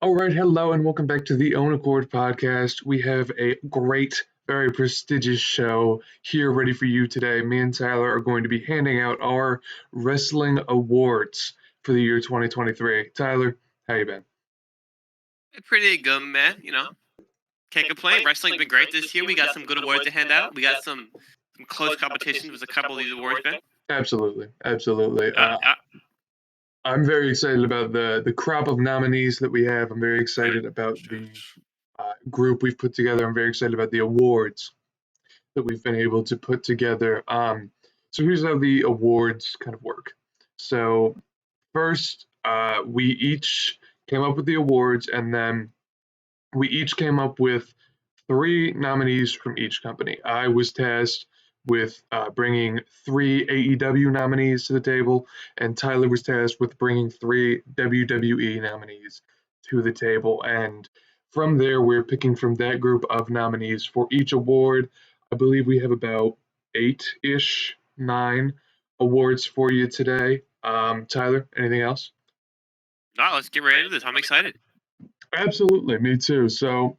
All right, hello, and welcome back to the Own Accord podcast. We have a great, very prestigious show here ready for you today. Me and Tyler are going to be handing out our wrestling awards for the year 2023. Tyler, how you been? Pretty good, man. Can't complain. Wrestling's been great this year. We got some good awards to hand out. We got some close competition with a couple of these awards, Ben. Absolutely, absolutely. Yeah. I'm very excited about the crop of nominees that we have. I'm very excited about the group we've put together. I'm very excited about the awards that we've been able to put together. So here's how the awards kind of work. So first, we each came up with the awards, and then we each came up with three nominees from each company. I was tasked with bringing three AEW nominees to the table, and Tyler was tasked with bringing three WWE nominees to the table. And from there, we're picking from that group of nominees for each award. I believe we have about eight-ish, nine awards for you today. Tyler, anything else? No, let's get right into this. I'm excited. Absolutely, me too. So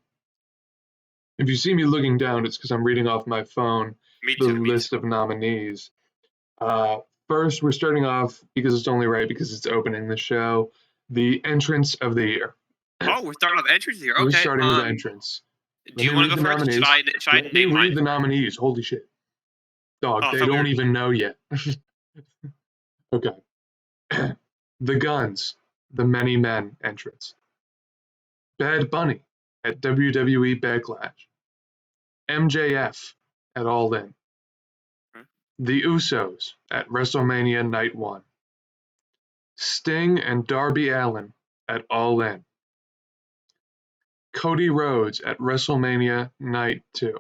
if you see me looking down, it's because I'm reading off my phone Me the too. Me list too. of nominees. First, we're starting off because it's only right because it's opening the show. The entrance of the year. Oh, we're starting off entries here. We're Okay. starting with entrance. Do Let you me want read to the go first? nominees. Should I Let me name mine? read the nominees. Holy shit. Dog, Oh, I they thought we don't were. even know yet. Okay. The Guns, the Many Men entrance. Bad Bunny at WWE Backlash. MJF at All In. The Usos at WrestleMania Night 1. Sting and Darby Allin at All In. Cody Rhodes at WrestleMania Night 2.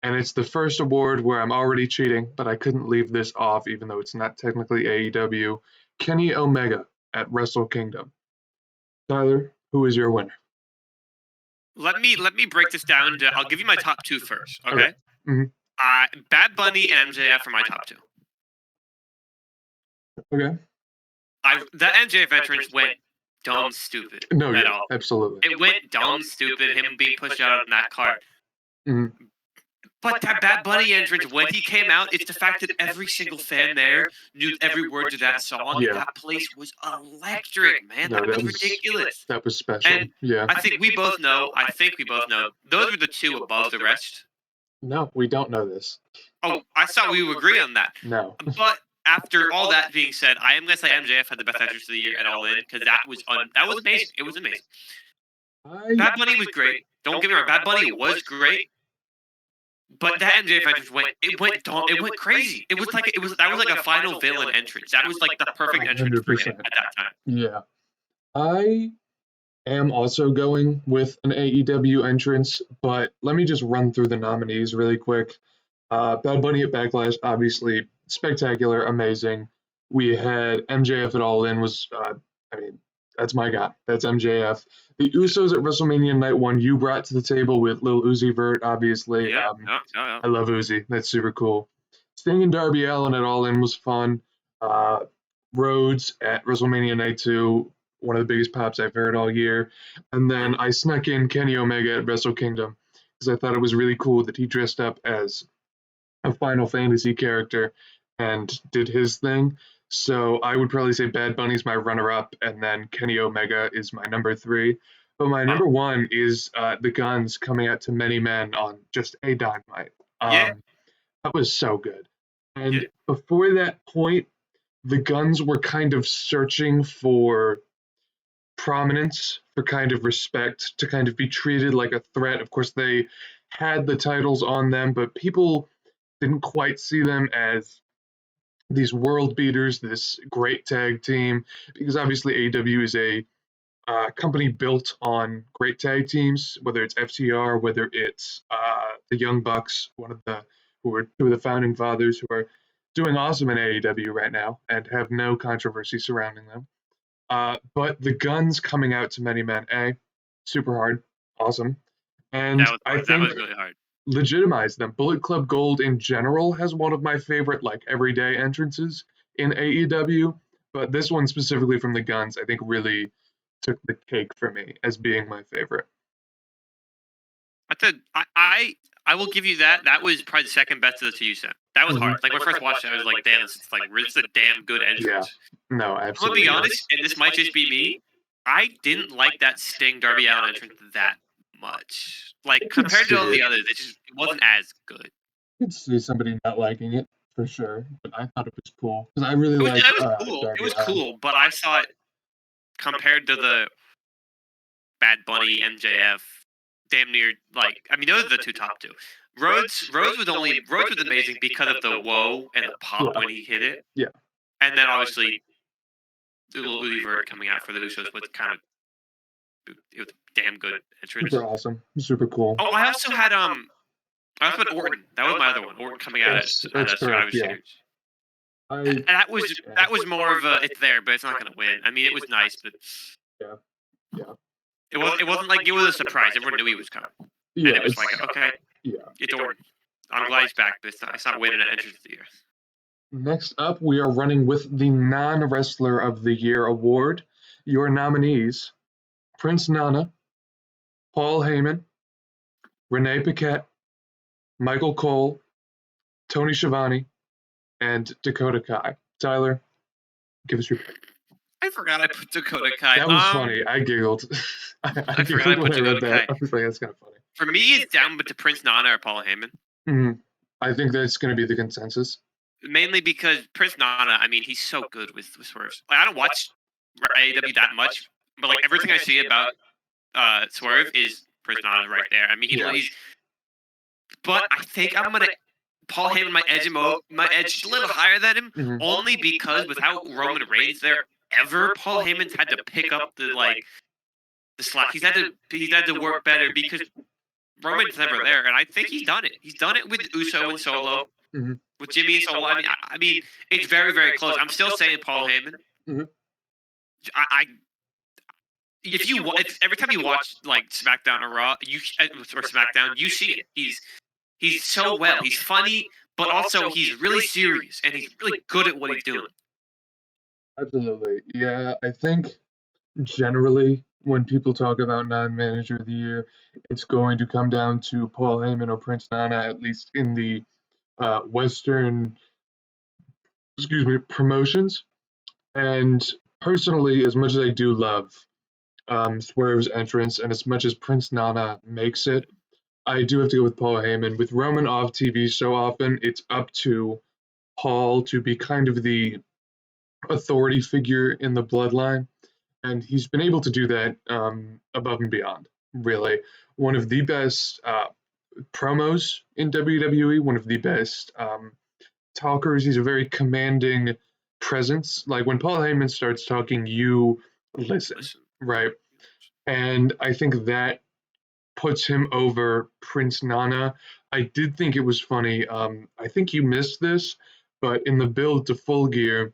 And it's the first award where I'm already cheating, but I couldn't leave this off even though it's not technically AEW. Kenny Omega at Wrestle Kingdom. Tyler, who is your winner? Let me break this down. I'll give you my top two first. Okay. Mhm. Bad Bunny and MJF are my top two. Okay. The MJF entrance went dumb stupid. No, at yeah, all. absolutely. It went dumb stupid. Him being pushed out on that card. Mhm. But that Bad Bunny entrance, when he came out, it's the fact that every single fan there knew every word to that song. Yeah. That place was electric, man. No, That was ridiculous. That was special. And yeah. I think we both know. Those were the two above the rest. No, we don't know this. Oh, I thought we would agree on that. No. But after all that being said, I am gonna say MJF had the best entrance of the year at All In because that was amazing. It was amazing. Bad Bunny was great. Don't get me wrong. Bad Bunny was great. But that MJF entrance went crazy. That was like a final villain entrance. That was like the perfect entrance for him 100%. at that time. Yeah. I am also going with an AEW entrance, but let me just run through the nominees really quick. Bad Bunny at Backlash, obviously spectacular, amazing. We had MJF at All In was, I mean, that's my guy. That's MJF. The Usos at WrestleMania Night 1, you brought to the table with Lil Uzi Vert, obviously. Yeah. I love Uzi. That's super cool. Sting and Darby Allin at All In was fun. Uh, Rhodes at WrestleMania Night 2, one of the biggest pops I've heard all year. And then I snuck in Kenny Omega at Wrestle Kingdom because I thought it was really cool that he dressed up as a Final Fantasy character and did his thing. So I would probably say Bad Bunny's my runner-up, and then Kenny Omega is my number three. But my number one is the Guns coming out to Many Men on just a Dynamite. Yeah. That was so good. And Yeah. before that point, the Guns were kind of searching for prominence, for kind of respect, to kind of be treated like a threat. Of course, they had the titles on them, but people didn't quite see them as these world beaters, this great tag team, because obviously AEW is a company built on great tag teams, whether it's FTR, whether it's the Young Bucks, who are two of the founding fathers who are doing awesome in AEW right now and have no controversy surrounding them. But the Guns coming out to Many Men, super hard, awesome, and I That think was really hard. legitimize them. Bullet Club Gold in general has one of my favorite like everyday entrances in AEW, but this one specifically from the Guns, I think really took the cake for me as being my favorite. I will give you that. That was probably the second best of the two you sent. That was Mhm. hard. Like when I first watched it, I was like, "Damn, this is a damn good Yeah. entrance." No, I'm gonna absolutely. be honest, and this might just be me. I didn't like that Sting Darby Allin entrance that much. Like I could compared see to all it. the others, it wasn't as good. I could see somebody not liking it for sure, but I thought it was cool because I really like It was cool. It Darby was Allin. cool, but I saw it compared to the Bad Bunny MJF. Damn near like I mean those are the two top two. Rhodes was amazing because of the whoa and the pop Yeah. when he hit it, Yeah. and then obviously the little Uzi Vert coming out for the Usos was kind of it was a damn good entrance. Super awesome. Super cool. Oh, I also had Orton. That was my other one. Orton coming out That's at Survivor correct. Yeah. Series. I That was more of a it's there, but it's not going to win. I mean, it was nice, but yeah. Yeah. it wasn't like it was a surprise. Everyone knew he was coming, Yeah. and it was like okay, Yeah. it's Orton. I'm glad he's back, but it's not winning an entrance of the year. Next up, we are running with the non-wrestler of the year award. Your nominees: Prince Nana, Paul Heyman, Renee Paquette, Michael Cole, Tony Schiavone, and Dakota Kai. Tyler, give us your pick. I forgot I put Dakota Kai. That was funny. I giggled. I forgot I giggled when put I read Dakota that. Kai. I was like, that's kind of funny. For me, it's down but to Prince Nana or Paul Heyman. Mhm. I think that's going to be the consensus. Mainly because Prince Nana, I mean, he's so good with Swerve. Like, I don't watch AEW that much, but like everything I see about Swerve is Prince Nana right there. I mean, he's. But I think I'm gonna Paul Heyman my edge just a little higher than him, Mhm. only because without Roman Reigns there ever, Paul Heyman's had to pick up the slack. He's had to work better because Roman's never there, and I think he's done it. He's done it with Uso and Solo, Mhm. with Jimmy and Solo. I mean, it's very very close. I'm still saying Paul Heyman. Mhm. I if every time you watch like SmackDown or Raw, or SmackDown, you see it. He's so well. He's funny, but also he's really serious and he's really good at what he's doing. Absolutely. Yeah, I think generally when people talk about non-manager of the year, it's going to come down to Paul Heyman or Prince Nana, at least in the Western, promotions. And personally, as much as I do love Swerve's entrance, and as much as Prince Nana makes it, I do have to go with Paul Heyman. With Roman off TV so often, it's up to Paul to be kind of the authority figure in the bloodline, and he's been able to do that above and beyond. Really, one of the best promos in WWE, one of the best talkers. He's a very commanding presence. Like when Paul Heyman starts talking, you listen, right? And I think that puts him over Prince Nana. I did think it was funny. I think you missed this, but in the build to Full Gear,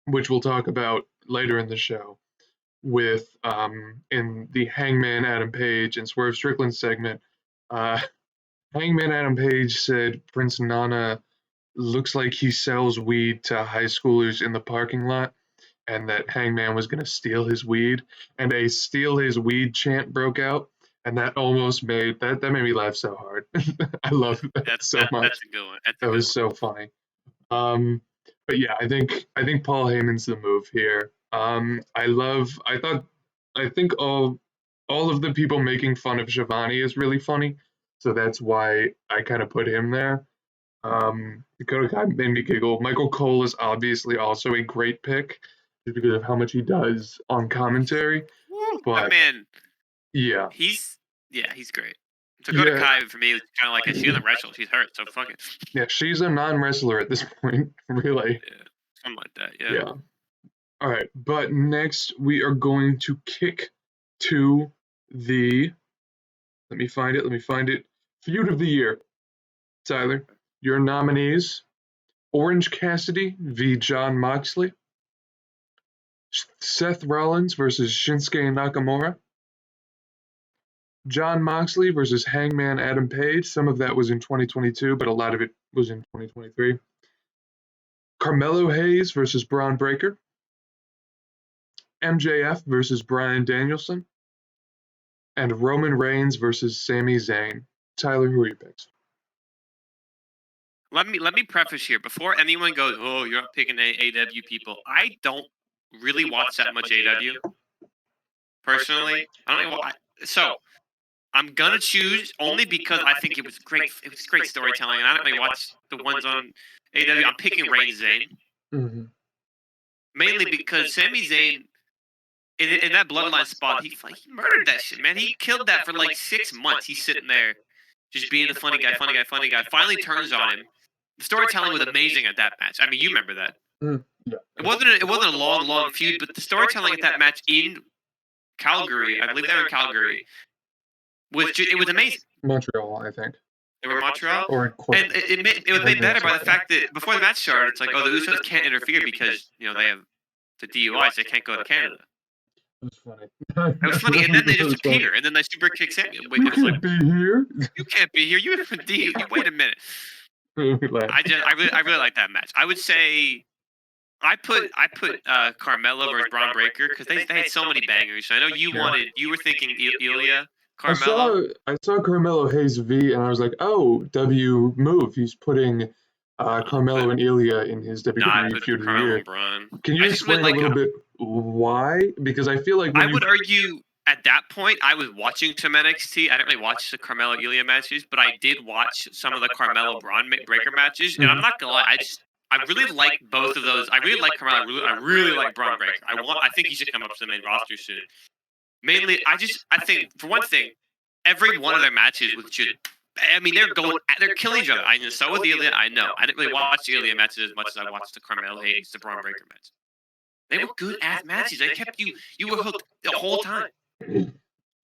which we'll talk about later in the show, with in the Hangman Adam Page and Swerve Strickland segment, uh, Hangman Adam Page said Prince Nana looks like he sells weed to high schoolers in the parking lot, and that Hangman was going to steal his weed, and a steal his weed chant broke out, and that almost made me laugh so hard. I love that so much. That's a good one. That was so funny. Um, but yeah, I think Paul Heyman's the move here. I think all of the people making fun of Shivani is really funny, so that's why I kind of put him there. Dakota Kai made me giggle. Michael Cole is obviously also a great pick just because of how much he does on commentary. That But man, yeah, he's great. Dakota Kai for me was kind of like she doesn't wrestle, she's hurt, so fuck it. Yeah, she's a non-wrestler at this point, really. Yeah, something like that. Yeah. Yeah. All right, but next we are going to kick to the. Let me find it. Let me find it. Feud of the year. Tyler, your nominees: Orange Cassidy v. John Moxley, Seth Rollins versus Shinsuke Nakamura, John Moxley versus Hangman Adam Page. Some of that was in 2022, but a lot of it was in 2023. Carmelo Hayes versus Braun Breaker, MJF versus Bryan Danielson, and Roman Reigns versus Sami Zayn. Tyler, who are your picks? Let me preface here before anyone goes, "Oh, you're not picking AW people." I don't really watch that much AW personally. I don't. So I'm gonna choose only because I think it was great. It was great storytelling, and I don't really watch the ones on AW. I'm picking Reigns Zayn Mm-hmm. mainly because Sami Zayn in that bloodline spot, he murdered that shit, man. He killed that for like 6 months. He's sitting there, just being the funny guy, funny guy, funny guy. Finally turns on him. The storytelling was amazing at that match. I mean, you remember that. Yeah. It wasn't a long feud, but the storytelling at that match in Calgary, I believe they were in Calgary, it was amazing. Montreal, I think. They were in Montreal, Or and it was made better by the fact that before the match started, it's like, oh, the Usos can't interfere because they have the DUIs. They can't go to Canada. It was funny. It was funny, and then they just appear, and then they super kick Sammy. You can't be here. You can't be here. You wait a minute. I really like that match. I would say I put Carmelo versus Braun Breaker because they had so many bangers. I know you were thinking Ilya Carmelo. I saw Carmelo Hayes V, and I was like, oh, W move. He's putting Carmelo and Ilya in his WWE feud of the year. Can you explain a little bit why? Because I feel like I would argue at that point I was watching some NXT. I didn't really watch the Carmelo Ilya matches, but I did watch some of the Carmelo Braun Breaker matches, and I'm not gonna lie, I really like both of those. I really like Carmelo. I really like Braun Breaker. I think he should come up to the main roster soon. Mainly, I think for one thing, every one of their matches was just. I mean, they're killing each other. I know. So with Ilya, I know. I didn't really watch the Ilya matches as much as I watched the Carmelo Hayes, the Braun Breaker match. They were good ass matches. They kept you were hooked the whole time.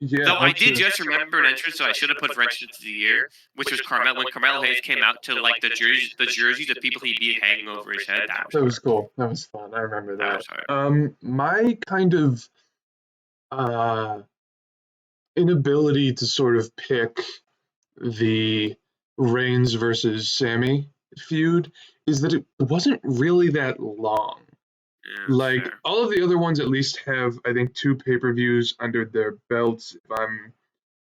Yeah. Though I did just remember an entrance, so I should have put for entrance of the year, which was when Carmelo Hayes came out to like the jerseys of people he beat hanging over his head. That was cool. That was fun. I remember that. Was My kind of inability to sort of pick the Reigns versus Sammy feud is that it wasn't really that long. Yeah, like fair. all of the other ones at least have, I think, 2 pay-per-views under their belts. If I'm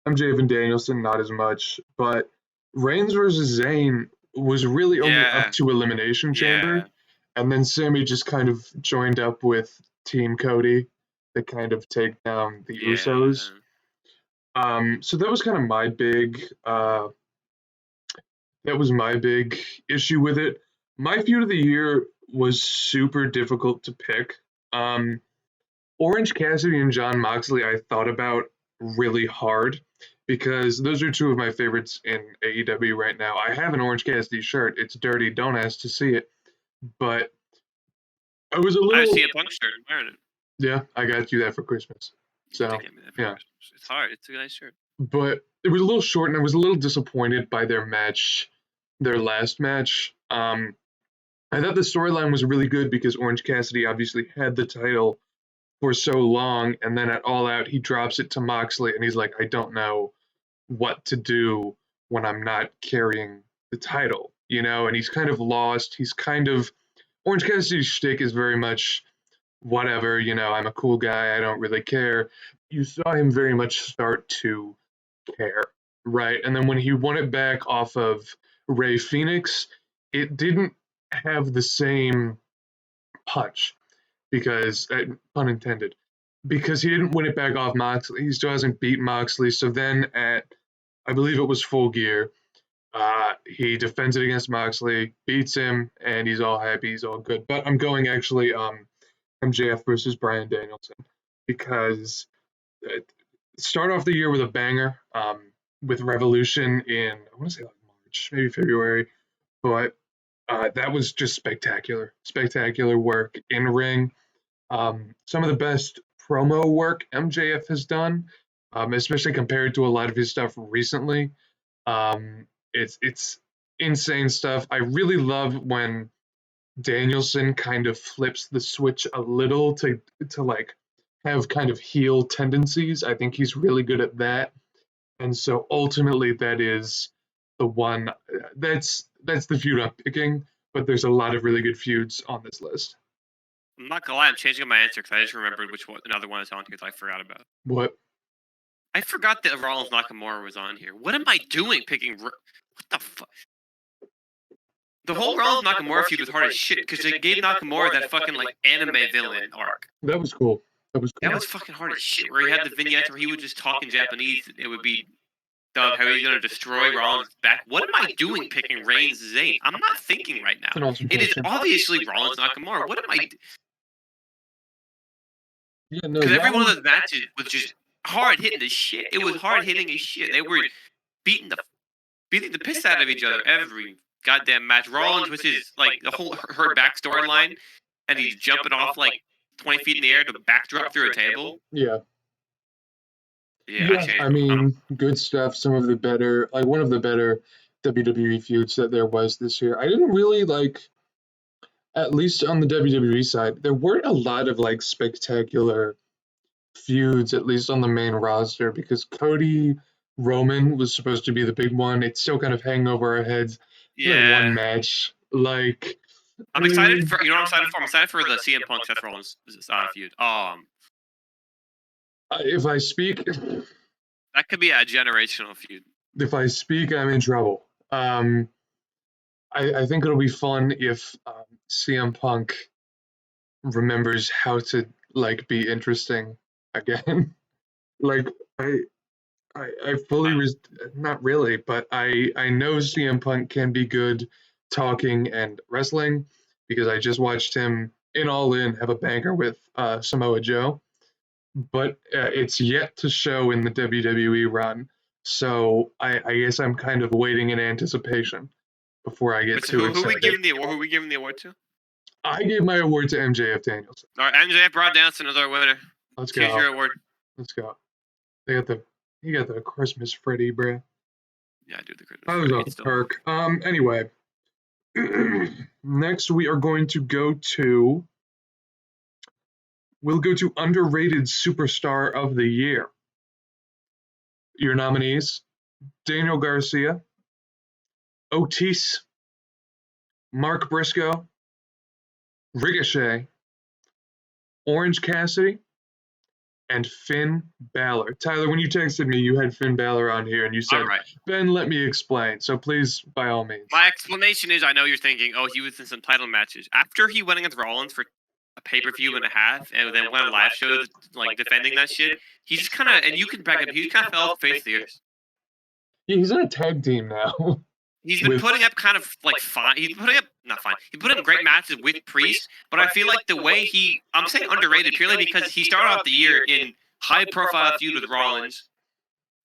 MJF and Danielson, not as much, but Reigns versus Zayn was really only up to Elimination Chamber, and then Sammy just kind of joined up with Team Cody to kind of take down the Usos. So that was kind of my big issue with it. My feud of the year was super difficult to pick. Orange Cassidy and Jon Moxley I thought about really hard because those are 2 of my favorites in AEW right now. I have an Orange Cassidy shirt. It's dirty. Don't ask to see it. But I was a little... I see a Punk shirt. I'm wearing it. Yeah, I got you that for Christmas. So, yeah. It's hard. It's a nice shirt. But it was a little short, and I was a little disappointed by their last match. I thought the storyline was really good because Orange Cassidy obviously had the title for so long, and then at All Out he drops it to Moxley, and he's like, I don't know what to do when I'm not carrying the title, and he's kind of lost. He's kind of... Orange Cassidy's shtick is very much whatever, I'm a cool guy, I don't really care. You saw him very much start to care, right? And then when he won it back off of Rey Fenix, it didn't have the same punch because, pun intended, because he didn't win it back off Moxley. He still hasn't beat Moxley. So then at, I believe it was Full Gear, he defends it against Moxley, beats him, and he's all happy, he's all good. But I'm going actually MJF versus Bryan Danielson because start off the year with a banger with Revolution in, I want to say like March, maybe February, but that was just spectacular work in ring. Some of the best promo work MJF has done, especially compared to a lot of his stuff recently. It's insane stuff. I really love when Danielson kind of flips the switch a little to like have kind of heel tendencies. I think he's really good at that. And so ultimately that is the one that's the feud I'm picking, but there's a lot of really good feuds on this list. I'm not gonna lie, I'm changing my answer because I just remembered which one, another one is on here that I forgot about. What? I forgot that Rollins Nakamura was on here. What am I doing picking? What the fuck? The whole Rollins Nakamura feud was hard as shit because they gave Nakamura that fucking like anime villain arc. That was cool. That was cool. That was fucking hard as shit. Where he had the vignettes where he would just talk in Japanese. It would be Doug, how he's gonna destroy Rollins' back. What am I doing picking Reigns Zayn? I'm not thinking right now. An awesome It is question. obviously Rollins Nakamura. What am I? Yeah, no. Because every one of those matches was just hard hitting as shit. It was hard hitting as shit. They were beating the piss out of each other every goddamn match. Rollins was his like the whole her back storyline, and he's jumping off like 20 feet in the air to backdrop through a table. Yeah. Yeah, I mean, good stuff. Some of the better, like one of the better WWE feuds that there was this year. I didn't really like, at least on the WWE side, there weren't a lot of like spectacular feuds, at least on the main roster, because Cody Roman was supposed to be the big one. It's still kind of hanging over our heads. Yeah. One match. Like, I'm excited for, you know what I'm excited for? I'm excited for the CM Punk Seth Rollins feud. if I speak, That could be a generational feud. if I speak, I'm in trouble. I think it'll be fun if CM Punk remembers how to like be interesting again. Like I fully not really, but I know CM Punk can be good talking and wrestling because I just watched him in All In have a banger with Samoa Joe, but it's yet to show in the WWE run. So I guess I'm kind of waiting in anticipation before I get too excited. Who we giving the award? Who we giving the award to? I gave my award to MJF Danielson. All right, MJF brought Danielson as our winner. Let's Choose go. your award. Let's go. You got the Christmas Freddy, bruh. Yeah, I do the Christmas I was on the perk. Anyway, next we are going to go to. We'll go to underrated superstar of the year. Your nominees: Daniel Garcia, Otis, Mark Briscoe, Ricochet, Orange Cassidy, and Finn Balor. Tyler, when you texted me, you had Finn Balor on here, and you said, right. Ben, let me explain. So please, by all means. My explanation is, I know you're thinking, oh, he was in some title matches. After he went against Rollins for a pay-per-view and a half, and then went on live shows, like, defending that shit, he just kind of, and you can back up, he just kind of fell off the face of the earth. Yeah, he's in a tag team now. He's been putting up kind of like fine. He's putting up not fine. He put up great matches with Priest, but I feel like the way I'm saying underrated purely because he started off the year in high-profile feud with Rollins,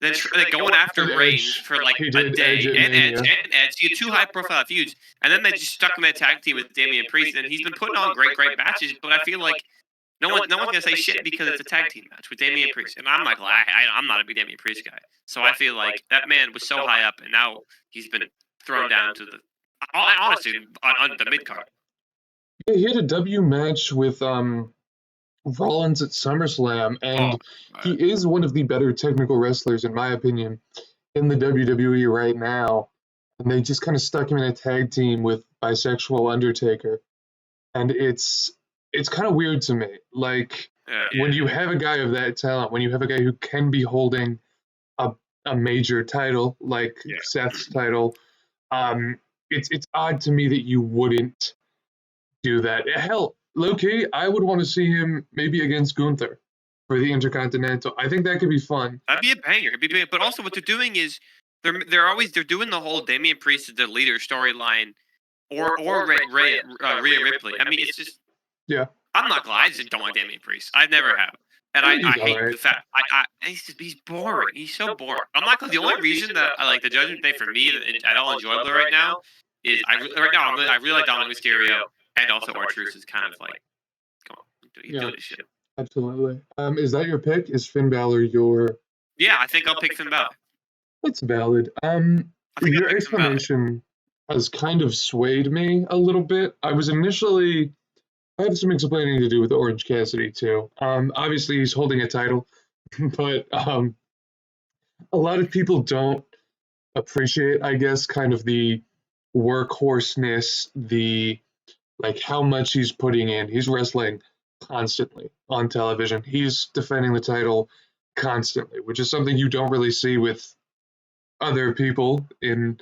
then going after Reigns for like a day, and Edge. He had two high-profile feuds, and then they just stuck him in a tag team with Damian Priest, and he's been putting on great matches. But I feel like no one's gonna say shit because it's a tag team match with Damian Priest, and I'm like, I'm not a big Damian Priest guy, so I feel like that man was so high up, and now he's been thrown down to the honestly on the mid card. Yeah, he had a W match with Rollins at SummerSlam, and he is one of the better technical wrestlers, in my opinion, in the WWE right now. And they just kind of stuck him in a tag team with bisexual Undertaker, and it's kind of weird to me. Like when you have a guy of that talent, when you have a guy who can be holding a major title like Seth's title, it's odd to me that you wouldn't do that. Hell, low-key, I would want to see him maybe against Gunther for the Intercontinental. I think that could be fun. That'd be a banger. It'd be big. But also what they're doing is they're doing the whole Damian Priest as the leader storyline or Rhea Ripley. I mean, it's just I'm not glad. I just don't like Damian Priest. I never have. And I hate the fact he's boring. He's so boring. I'm not the only reason that I like the Judgment Day for me at all enjoyable right now is I really like Dominic Mysterio, and also R-Truth is kind of like, come on, he's doing this shit. Absolutely. Is that your pick? Is Finn Balor your? Yeah, I think I'll pick Finn Balor. That's valid. Your explanation has kind of swayed me a little bit. I have some explaining to do with Orange Cassidy too. Obviously he's holding a title, but a lot of people don't appreciate, I guess, kind of the workhorseness, the like how much he's putting in. He's wrestling constantly on television. He's defending the title constantly, which is something you don't really see with other people in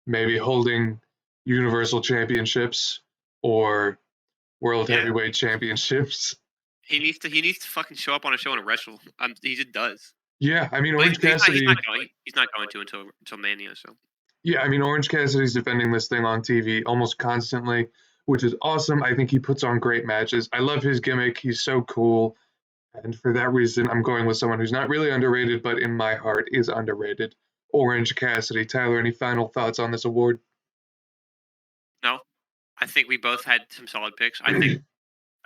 maybe holding Universal Championships or World Yeah, Heavyweight Championships. he needs to fucking show up on a show and wrestle. He just does. Yeah, I mean But Orange he's not Cassidy. going. He's not going to until Mania. So Yeah, I mean Orange Cassidy's defending this thing on TV almost constantly, which is awesome. I think he puts on great matches. I love his gimmick. He's so cool. And for that reason, I'm going with someone who's not really underrated, but in my heart is underrated. Orange Cassidy. Tyler, any final thoughts on this award? no, I think we both had some solid picks. I think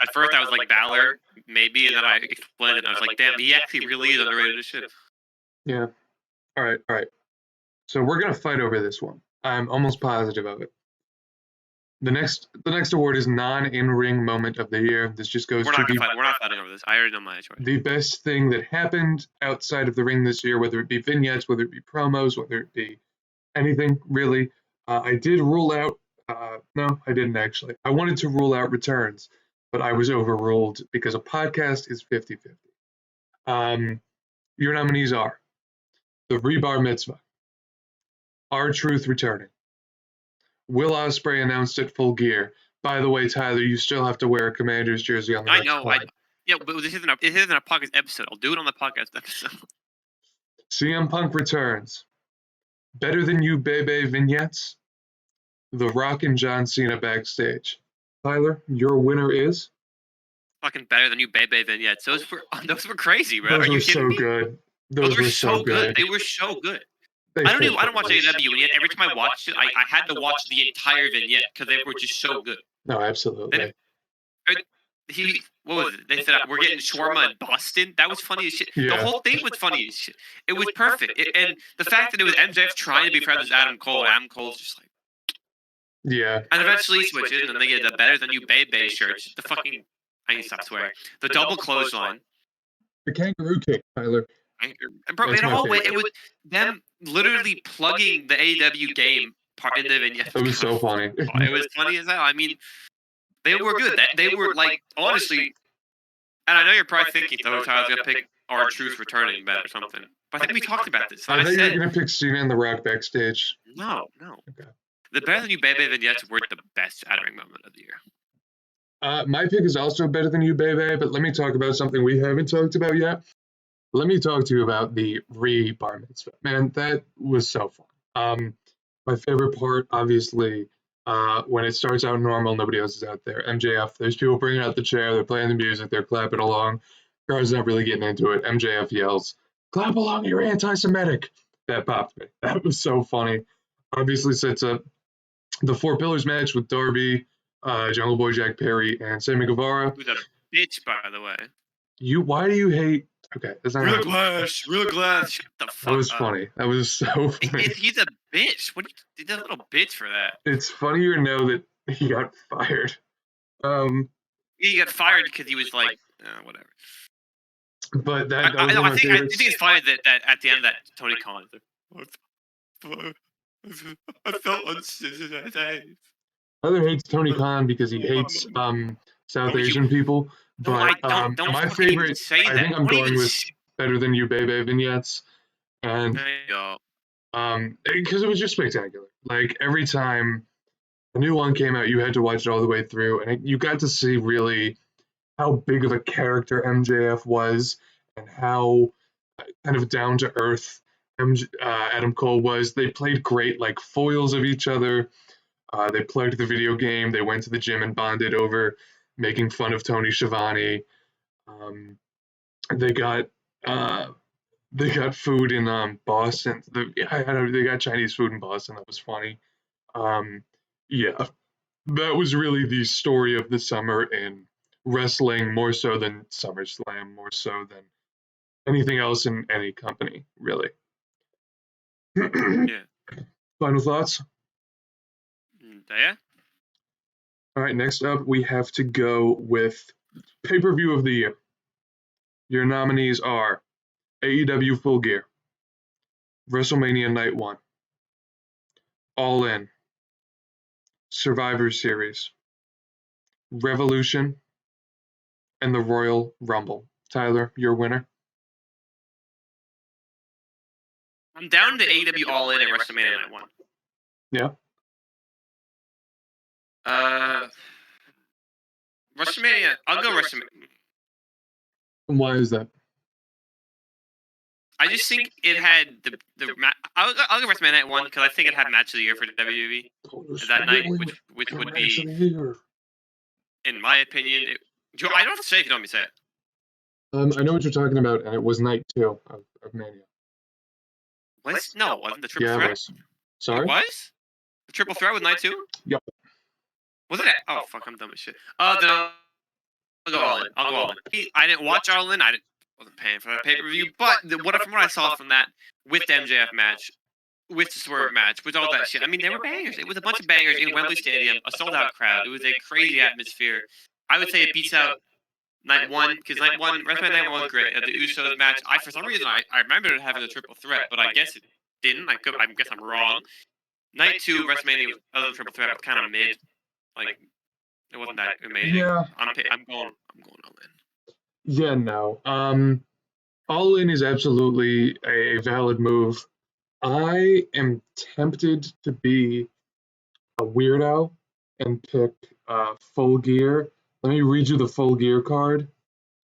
at first I was like Balor maybe, and then I explained it. And I was like, damn, he actually really is underrated as shit. Yeah. All right. All right. So we're gonna fight over this one. I'm almost positive of it. The next award is non-in-ring moment of the year. This just goes We're to not gonna the fight. We're not fighting over this. I already know my choice. the best thing that happened outside of the ring this year, whether it be vignettes, whether it be promos, whether it be anything really. I did rule out. No, I didn't actually. I wanted to rule out returns, but I was overruled because a podcast is 50-50. Your nominees are the Rebar Mitzvah, R-Truth returning, Will Ospreay announced at Full Gear. By the way, Tyler, you still have to wear a Commander's jersey on the I next know. pod. Yeah, but this isn't a podcast episode. I'll do it on the podcast episode. CM Punk returns. Better Than You Bebe vignettes. The Rock and John Cena backstage. Tyler, your winner is? Fucking better than you, Bebe vignettes. Those were crazy, bro. Those Are were you kidding so me? good. Those Those were were so so good. good. They were so good. They I fit don't watch perfectly. AEW, and yet every time I watched it, I had to watch the entire vignette because they were just so good. No, absolutely. What was it? They said we're getting shawarma in Boston. That was funny as shit. The Yeah. whole thing was funny as shit. It was perfect. And the fact that it was MJF trying to be friends with Adam Cole, and Adam Cole's just like, Yeah. and eventually he switches, and then they get the Better Than You Bebe shirts. The fucking, I need to stop swearing. The double clothesline. The kangaroo kick, Tyler. And bro, That's it my all favorite. it was them literally plugging the AEW game part in the vignette. It was so funny. It was funny as hell. I mean, they were good. They were like, honestly, and I know you're probably thinking, oh, Tyler's gonna pick R-Truth returning bet or something. But I think we talked about this. I thought you were gonna pick Cena and The Rock backstage. No. Okay. The Better Than You Bebe vignettes were the best out-of-ring moment of the year. My pick is also Better Than You, Bebe, but let me talk about something we haven't talked about yet. Let me talk to you about the Bar Mitzvah. Man, that was so fun. My favorite part, obviously, when it starts out normal, nobody else is out there. MJF, there's people bringing out the chair, they're playing the music, they're clapping along. Crowd's not really getting into it. MJF yells, "Clap along, you're anti-Semitic." That popped me. That was so funny. Obviously sets up the Four Pillars match with Darby, Jungle Boy Jack Perry, and Sammy Guevara. Who's a bitch, by the way. Why do you hate? Okay, that's not Real glass. Shut the fuck That was up. funny. That was so funny. He's a bitch. What did a little bitch for that? It's funnier to know that he got fired. He got fired because he was like, whatever. But that was one I of my think favorites. it's funny that at the end that Tony Khan is like, I felt unsafe. Tyler hates Tony Khan because he hates South Asian people. No, I But don't my fucking even favorite, say I that. think I'm Don't going even with Better Than You Bebe vignettes. And There you go. because it was just spectacular. Like every time a new one came out, you had to watch it all the way through, and you got to see really how big of a character MJF was, and how kind of down to earth Adam Cole was. They played great, like foils of each other. They plugged the video game. They went to the gym and bonded over making fun of Tony Schiavone. They got food in Boston. I don't know, they got Chinese food in Boston. That was funny. Yeah, that was really the story of the summer in wrestling, more so than SummerSlam, more so than anything else in any company, really. Yeah. Final thoughts? Yeah. All right, next up, we have to go with pay-per-view of the year. Your nominees are AEW Full Gear, WrestleMania Night 1, All In, Survivor Series, Revolution, and the Royal Rumble. Tyler, your winner. I'm down to AEW All In at WrestleMania Night 1. Yeah. WrestleMania. I'll go WrestleMania. And why is that? I just think it had I'll go WrestleMania Night 1 because I think it had match of the year for WWE that night, which would be, in my opinion, I don't have to say it if you don't want me to say it. I know what you're talking about, and it was night 2 of Mania. No, it wasn't the triple Yeah, threat. it was. Sorry? It was? The triple threat with night 2? Yep. Was it? Oh, fuck, I'm dumb as shit. Then I'll go All In. I'll go All In. I didn't watch All In. I wasn't paying for that pay-per-view, but from what I saw from that, with the MJF match, with the Swerve match, with all that shit, I mean, they were bangers. It was a bunch of bangers in Wembley Stadium, a sold-out crowd. It was a crazy atmosphere. I would say it beats out Night 1, because WrestleMania Night 1 was great. The Usos match, for some reason, I remember it having a triple threat, but I guess it didn't. I guess I'm wrong. Night 2, WrestleMania, other than triple threat, was kind of mid. Like, it wasn't that amazing. Yeah. I'm going All In. Yeah, no. All In is absolutely a valid move. I am tempted to be a weirdo and pick Full Gear. Let me read you the Full Gear card,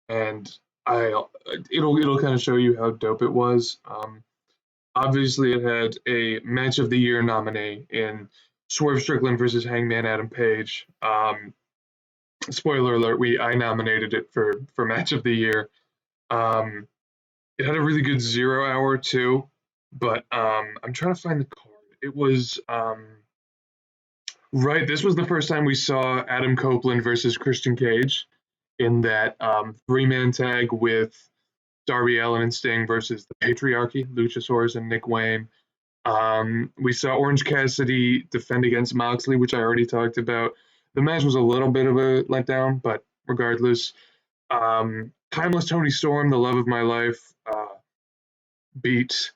and it'll kind of show you how dope it was. Obviously, it had a Match of the Year nominee in Swerve Strickland versus Hangman Adam Page. Spoiler alert: I nominated it for Match of the Year. It had a really good 0 hour too, but I'm trying to find the card. It was right. This was the first time we saw Adam Copeland versus Christian Cage in that 3-man tag with Darby Allin and Sting versus the Patriarchy, Luchasaurus and Nick Wayne. We saw Orange Cassidy defend against Moxley, which I already talked about. The match was a little bit of a letdown, but regardless, Timeless Tony Storm, the love of my life, beat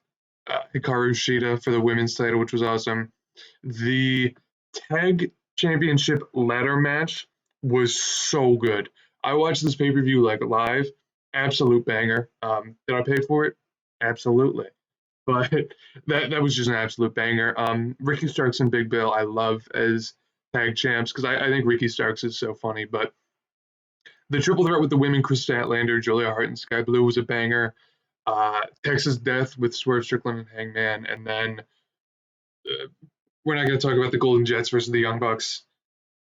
Hikaru Shida for the women's title, which was awesome. The tag championship ladder match was so good. I watched this pay-per-view like live, absolute banger. Did I pay for it? Absolutely. But that was just an absolute banger. Ricky Starks and Big Bill I love as tag champs because I think Ricky Starks is so funny. But the triple threat with the women, Chris Statlander, Julia Hart, and Sky Blue was a banger. Texas Death with Swerve Strickland and Hangman, and then we're not going to talk about the Golden Jets versus the Young Bucks,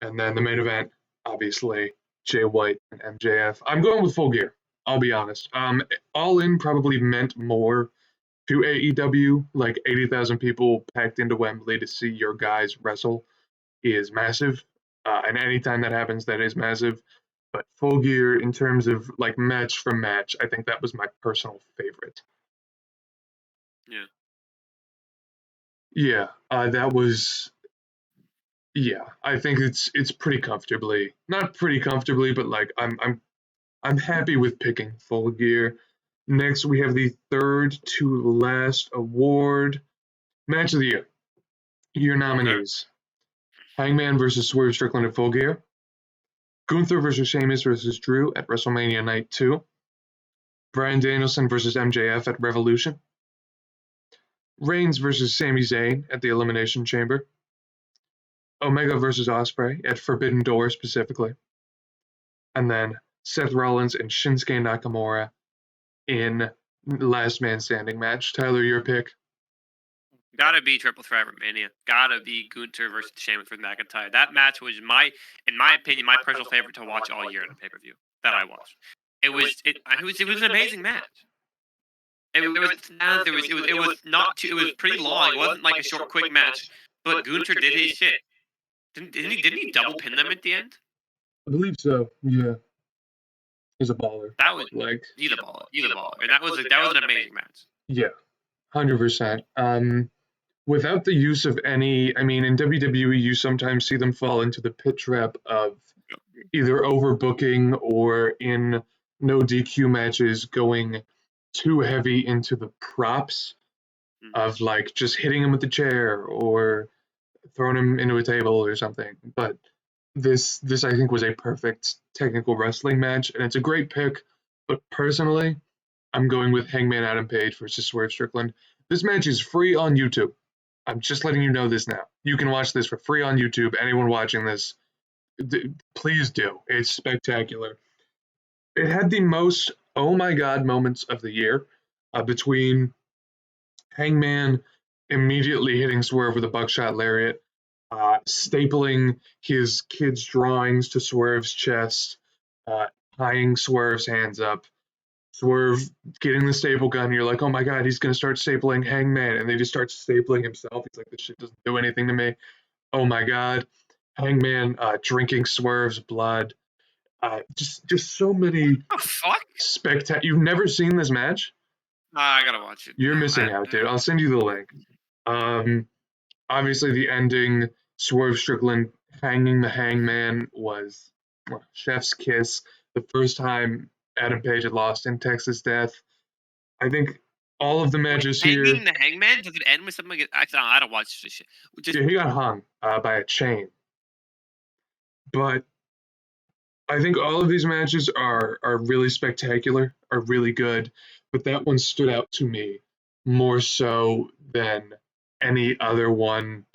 and then the main event, obviously Jay White and MJF. I'm going with Full Gear. I'll be honest. All In probably meant more to AEW. Like 80,000 people packed into Wembley to see your guys wrestle is massive, and anytime that happens, that is massive. But Full Gear, in terms of like match for match, I think that was my personal favorite. Yeah. Yeah, that was. Yeah, I think it's pretty comfortably, not pretty comfortably, but like I'm happy with picking Full Gear. Next, we have the third to last award, Match of the Year. Your nominees: Hangman versus Swerve Strickland at Full Gear, Gunther versus Sheamus versus Drew at WrestleMania Night 2, Bryan Danielson versus MJF at Revolution, Reigns versus Sami Zayn at the Elimination Chamber, Omega versus Ospreay at Forbidden Door specifically, and then Seth Rollins and Shinsuke Nakamura in Last Man Standing match. Tyler, your pick. Gotta be Triple Threat Mania. Gotta be Gunther versus Sheamus with McIntyre. That match was in my opinion, my personal favorite to watch all year in a pay per view that I watched. It was an amazing match. It was pretty long. It wasn't like a short, quick match. But Gunther did his shit. Didn't he double pin them at the end? I believe so. Yeah. He's a baller. That was like he's a baller. And that was an amazing match. Yeah. 100%. Without the use of any, I mean, in WWE, you sometimes see them fall into the pit trap of either overbooking or in no DQ matches going too heavy into the props of like just hitting him with the chair or throwing him into a table or something. But this I think was a perfect technical wrestling match, and it's a great pick. But personally, I'm going with Hangman Adam Page versus Swerve Strickland. This match is free on YouTube. I'm just letting you know this now. You can watch this for free on YouTube. Anyone watching this, please do. It's spectacular. It had the most oh my god moments of the year between Hangman immediately hitting Swerve with a buckshot lariat, stapling his kid's drawings to Swerve's chest, tying Swerve's hands up, Swerve getting the staple gun. You're like, oh my god, he's gonna start stapling Hangman, and they just start stapling himself. He's like, this shit doesn't do anything to me. Oh my god, Hangman drinking Swerve's blood. Just so many Oh fuck! spectacular. You've never seen this match? I gotta watch it. You're No, missing out, dude. I'll send you the link. Um, Obviously, the ending, Swerve Strickland hanging the Hangman was chef's kiss. The first time Adam Page had lost in Texas Death. I think all of the Wait, matches here. hanging the Hangman? Does it end with something? I don't watch this shit. Just Yeah, he got hung by a chain. But I think all of these matches are really spectacular, are really good. But that one stood out to me more so than any other one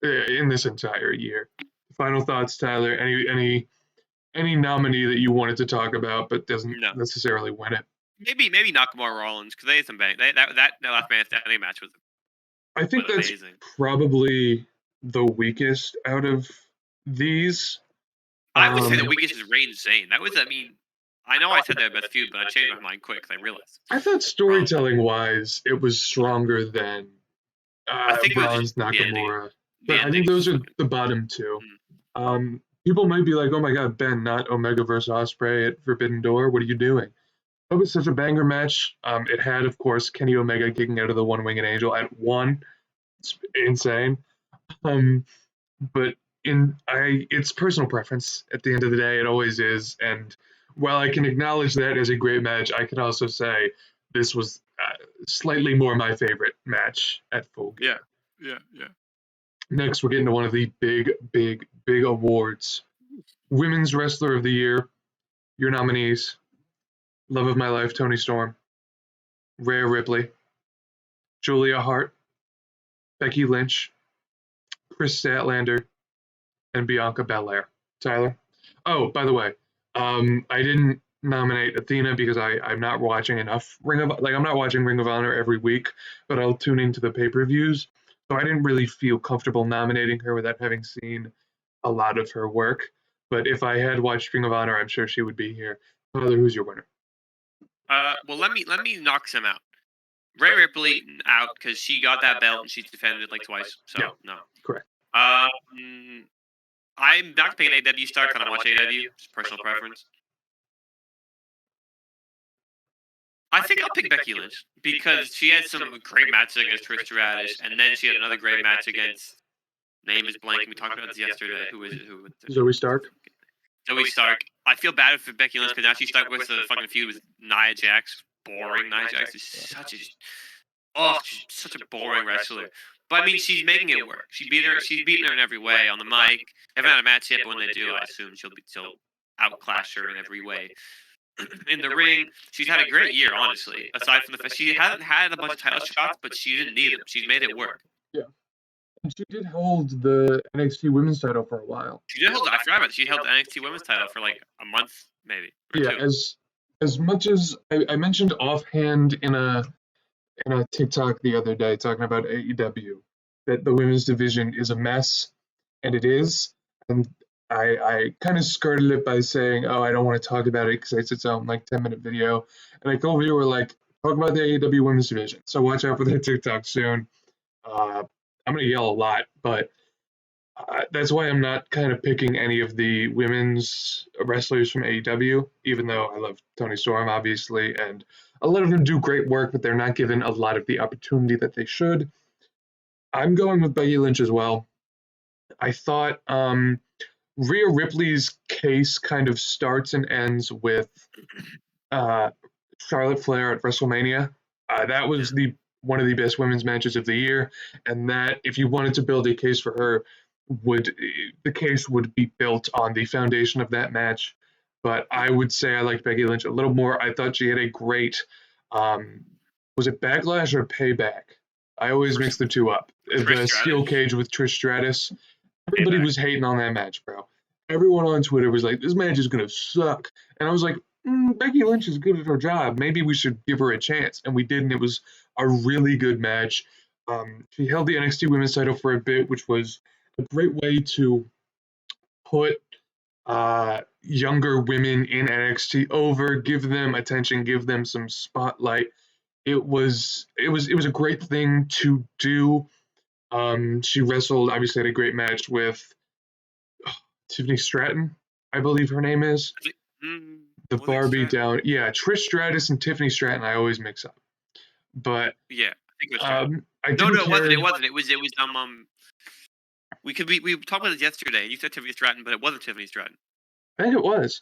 in this entire year. Final thoughts, Tyler? Any nominee that you wanted to talk about but doesn't no. necessarily win it? Maybe Nakamura Rollins because they had some bang. That last man standing match was I think that's amazing. probably the weakest out of these. I would say the weakest is Reigns Zayn. That was, I mean, I know I said their best feud, but I changed my mind quick because I realized. I thought storytelling wise, it was stronger than I think it was Rollins just Nakamura. the But I think ending those is are fucking. the bottom two. People might be like, "Oh my God, Ben, not Omega versus Osprey at Forbidden Door. What are you doing?" That was such a banger match. It had, of course, Kenny Omega kicking out of the One Winged Angel at one. It's insane. Um, but it's personal preference. At the end of the day, it always is. And while I can acknowledge that as a great match, I can also say this was slightly more my favorite match at Full Gear. Yeah. Next, we're getting to one of the big awards. Women's Wrestler of the Year. Your nominees: Love of My Life, Toni Storm; Rhea Ripley; Julia Hart; Becky Lynch; Chris Statlander; and Bianca Belair. Tyler? Oh, by the way, I didn't nominate Athena because I'm not watching enough I'm not watching Ring of Honor every week, but I'll tune into the pay-per-views. So I didn't really feel comfortable nominating her without having seen a lot of her work. But if I had watched Ring of Honor, I'm sure she would be here. Tyler, who's your winner? Well, let me knock some out. Rhea Ripley out because she got that belt and she's defended it like twice. So Yeah. no. Correct. I'm not picking AW star because I don't watch AW. Just personal preference. I think I'll pick Becky Lynch because she had some great matches against Trish Stratus, and then she had another great match against. Name is blank. We talked about this yesterday. Who is it? Zoe Stark. Zoe Stark. I feel bad for Becky Lynch because now she's stuck with the fucking feud with Nia Jax. Boring. Nia Jax is she's such a boring wrestler. But I mean, she's making it work. She's beating her in every way on the mic. They haven't had a match yet, but when they do, I assume she'll outclass her in every way. In the ring, she's had a great year, honestly. Aside from the fact she hasn't had a bunch of title shots, but she didn't need them. She's made it work. Yeah. And she did hold the NXT Women's title for a while. She did hold. I forgot about it. She held the NXT Women's title for like a month, maybe. Yeah, two. as much as I mentioned offhand in a TikTok the other day talking about AEW that the women's division is a mess, and it is. And I kind of skirted it by saying, "Oh, I don't want to talk about it because it's its own like 10-minute video." And I told you, "We're like, talk about the AEW women's division." So watch out for that TikTok soon. I'm gonna yell a lot, but that's why I'm not kind of picking any of the women's wrestlers from AEW, even though I love Toni Storm, obviously, and a lot of them do great work, but they're not given a lot of the opportunity that they should. I'm going with Becky Lynch as well. I thought Rhea Ripley's case kind of starts and ends with Charlotte Flair at WrestleMania. That was one of the best women's matches of the year, and that if you wanted to build a case for her, the case would be built on the foundation of that match. But I would say I liked Becky Lynch a little more. I thought she had a great, um, was it Backlash or Payback? I always mix the two up. The steel cage with Trish Stratus. Everybody was hating on that match, bro. Everyone on Twitter was like, "This match is gonna suck," and I was like, "Becky Lynch is good at her job. Maybe we should give her a chance." And we did, and it was a really good match. She held the NXT Women's title for a bit, which was a great way to put younger women in NXT over, give them attention, give them some spotlight. It was a great thing to do. She wrestled, obviously had a great match with Tiffany Stratton, I believe her name is. The Barbie down. Yeah, Trish Stratus and Tiffany Stratton I always mix up. But yeah, I think it was no, it wasn't. It wasn't. It was we talked about it yesterday. You said Tiffany Stratton, but it wasn't Tiffany Stratton. I think it was.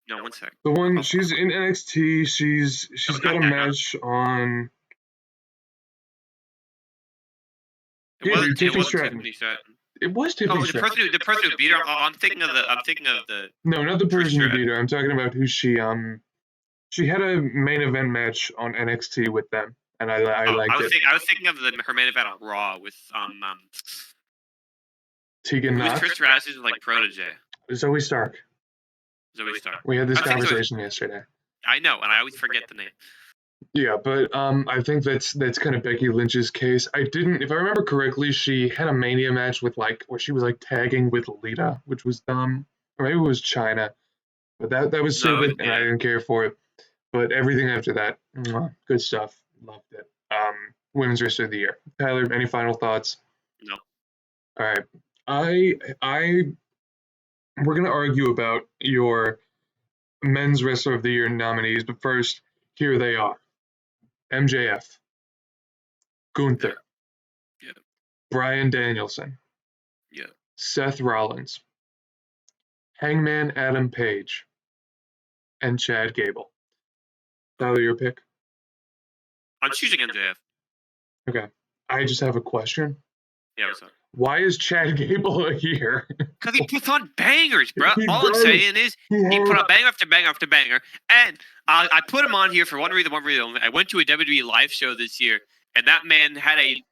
No, one sec. The one she's in NXT. She's got a match on. It wasn't Tiffany Stratton. It was Tiffany Stratton. The person who beat her. I'm thinking of the. No, not the person who beat her. I'm talking about who she had a main event match on NXT with them, and I liked it. I was thinking of her main event on Raw with Tegan Knox. Trish Stratus' like protege. Zoe Stark. We had this conversation yesterday. I know, and I always forget the name. Yeah, but I think that's kind of Becky Lynch's case. If I remember correctly, she had a Mania match with where she was tagging with Lita, which was dumb, or maybe it was China, but that was stupid, and I didn't care for it. But everything after that, good stuff. Loved it. Women's Wrestler of the Year. Tyler, any final thoughts? No. All right. We're gonna argue about your Men's Wrestler of the Year nominees, but first, here they are. MJF, Gunther, Bryan Danielson, Seth Rollins, Hangman Adam Page, and Chad Gable. Tyler, your pick? I'm choosing MJF. Okay. I just have a question. Yeah, what's up? Why is Chad Gable here? Because he puts on bangers, bro. All I'm saying is he put on banger after banger after banger. And I put him on here for one reason only. I went to a WWE live show this year, and that man had a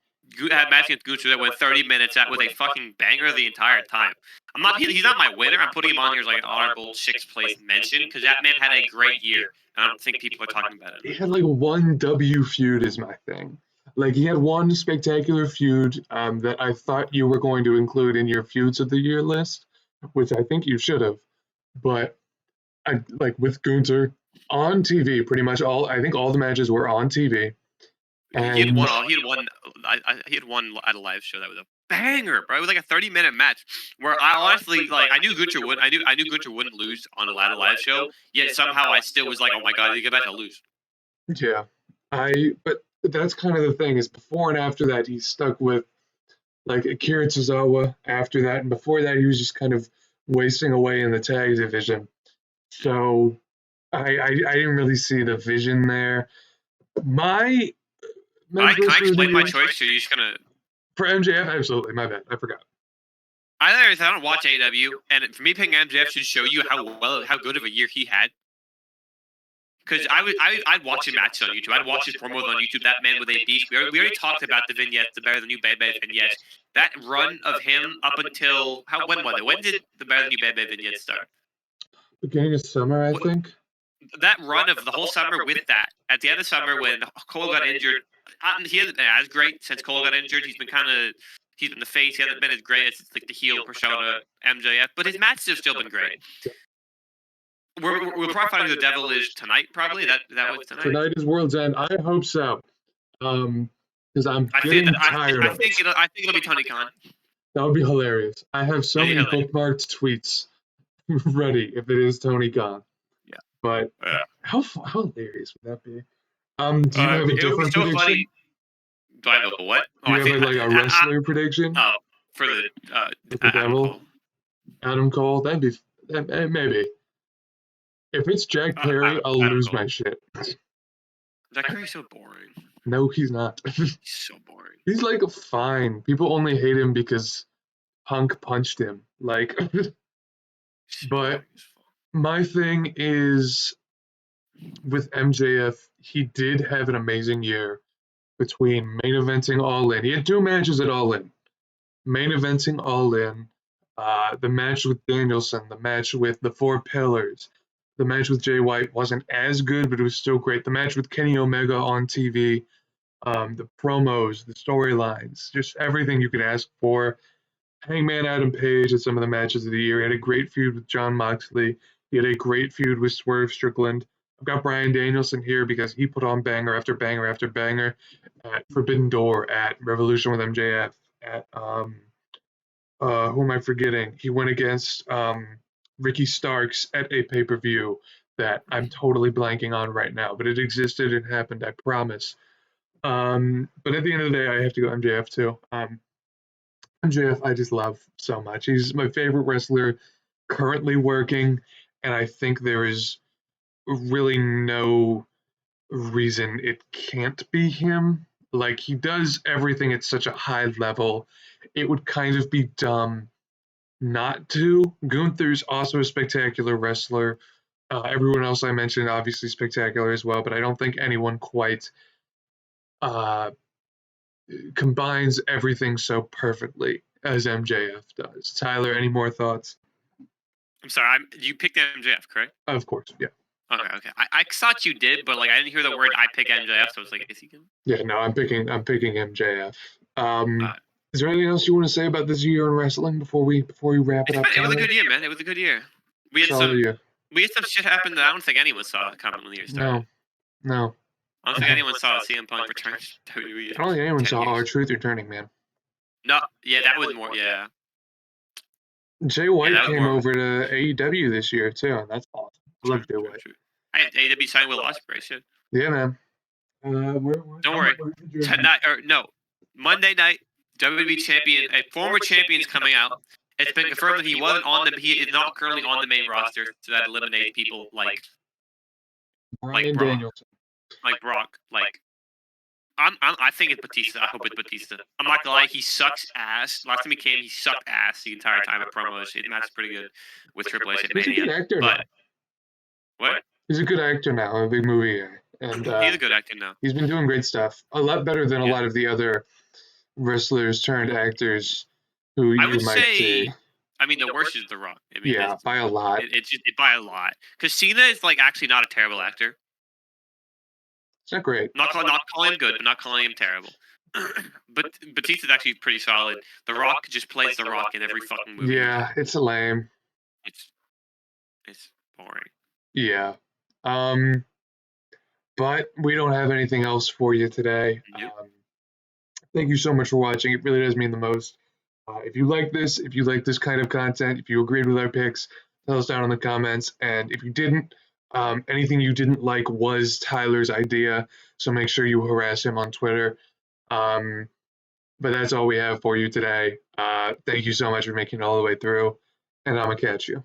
match against Gunther that went 30 minutes. That was a fucking banger the entire time. He's not my winner. I'm putting him on here as like an honorable 6th place mention because that man had a great year. And I don't think people are talking about it. He had one W feud is my thing. He had one spectacular feud that I thought you were going to include in your feuds of the year list, which I think you should have. But with Gunther on TV, pretty much I think all the matches were on TV. And he had one at a live show that was a banger, bro. It was like a 30-minute match where I honestly I knew Gunther wouldn't lose on a live show. Yet somehow I still was like, oh my god, he's about to lose. Yeah, but that's kind of the thing is before and after that he's stuck with Akira Tozawa after that, and before that he was just kind of wasting away in the tag division. So I didn't really see the vision there. Can I explain my choice? Or are you just gonna for MJF? Absolutely, my bad. I forgot. I don't watch AEW, and for me picking MJF should show you how good of a year he had. Because I'd watch his matches on YouTube. I'd watch his promos on YouTube. That man with a beast. We already talked about the vignettes, the Better Than You Bad Bad vignettes. That run of him up until when was it? When did the Better Than You Bad Bad vignettes start? Beginning of summer, I think. That run of the whole summer with that. At the end of summer when Cole got injured, he hasn't been as great since Cole got injured. He's been the face. He hasn't been as great as the heel persona MJF, but his matches have still been great. We'll probably find out who the devil is tonight. Probably that was tonight. Tonight is World's End. I hope so. Because I'm getting tired of it. I think it'll be Tony Khan. That would be hilarious. I have so many bookmarked tweets ready if it is Tony Khan. Yeah. But how hilarious would that be? Do you have a different prediction? Funny. Do I have a what? Do you have a wrestler prediction? Oh, for the devil. Adam Cole. That'd be maybe. If it's Jack Perry, I'll lose my shit. Jack Perry's so boring. No, he's not. He's so boring. He's fine. People only hate him because Punk punched him. Like, but Boring as fuck. my thing is with MJF, he did have an amazing year between main eventing All In. He had 2 matches at All In. Main eventing All In, the match with Danielson, the match with the Four Pillars, the match with Jay White wasn't as good, but it was still great. The match with Kenny Omega on TV, the promos, the storylines, just everything you could ask for. Hangman Adam Page at some of the matches of the year. He had a great feud with Jon Moxley. He had a great feud with Swerve Strickland. I've got Bryan Danielson here because he put on banger after banger after banger at Forbidden Door, at Revolution with MJF, at who am I forgetting? He went against Ricky Starks at a pay-per-view that I'm totally blanking on right now, but it existed and happened, I promise. But at the end of the day, I have to go MJF too. MJF, I just love so much. He's my favorite wrestler currently working, and I think there is really no reason it can't be him. Like, he does everything at such a high level. It would kind of be dumb not to. Gunther's also a spectacular wrestler. Everyone else I mentioned obviously spectacular as well, but I don't think anyone quite uh, combines everything so perfectly as MJF does. Tyler, any more thoughts? I'm sorry. You picked MJF, correct? Of course, yeah. Okay. I thought you did, but like I didn't hear the word "I pick MJF," so I was like, "Is he gonna?" Yeah, no, I'm picking MJF. Uh, Is there anything else you want to say about this year in wrestling before we wrap it up? it was a good year, man. It was a good year. We had Solid year. some shit happen that I don't think anyone saw coming when the year started. No. I don't think anyone saw CM Punk return to WWE. I don't think anyone saw years. R-Truth returning, man. No, yeah, that was more. Yeah. Jay White came over to AEW this year too, and that's awesome. I love Jay White. I had AEW signed Will Ospreay. Shit. Yeah, man. Don't worry. Tonight or no, Monday night, WWE champion, a former champion's coming out. It's been confirmed that he wasn't on the. He is not currently on the main roster, so that eliminates people like Bryan Danielson. Like Brock. Like I think it's Batista. I hope it's Batista. I'm not gonna lie, he sucks ass. Last time he came, he sucked ass the entire time at promos. His match is pretty good with Triple H at Mania. He's a good actor now. What? He's a good actor now, a big movie guy. And he's a good actor now. He's been doing great stuff. A lot better than a lot of the other wrestlers turned actors who you might see. I mean, the worst is The Rock. I mean, yeah, by a lot. It's by a lot. Because Cena is like actually not a terrible actor. It's not great. Not calling him good, but not calling him terrible. But Batista's actually pretty solid. The Rock just plays The Rock in every fucking movie. Yeah, it's lame. It's boring. Yeah. But we don't have anything else for you today. Nope. Thank you so much for watching. It really does mean the most. If you like this kind of content, if you agreed with our picks, tell us down in the comments. And if you didn't, anything you didn't like was Tyler's idea, so make sure you harass him on Twitter. But that's all we have for you today. Thank you so much for making it all the way through, and I'm gonna catch you.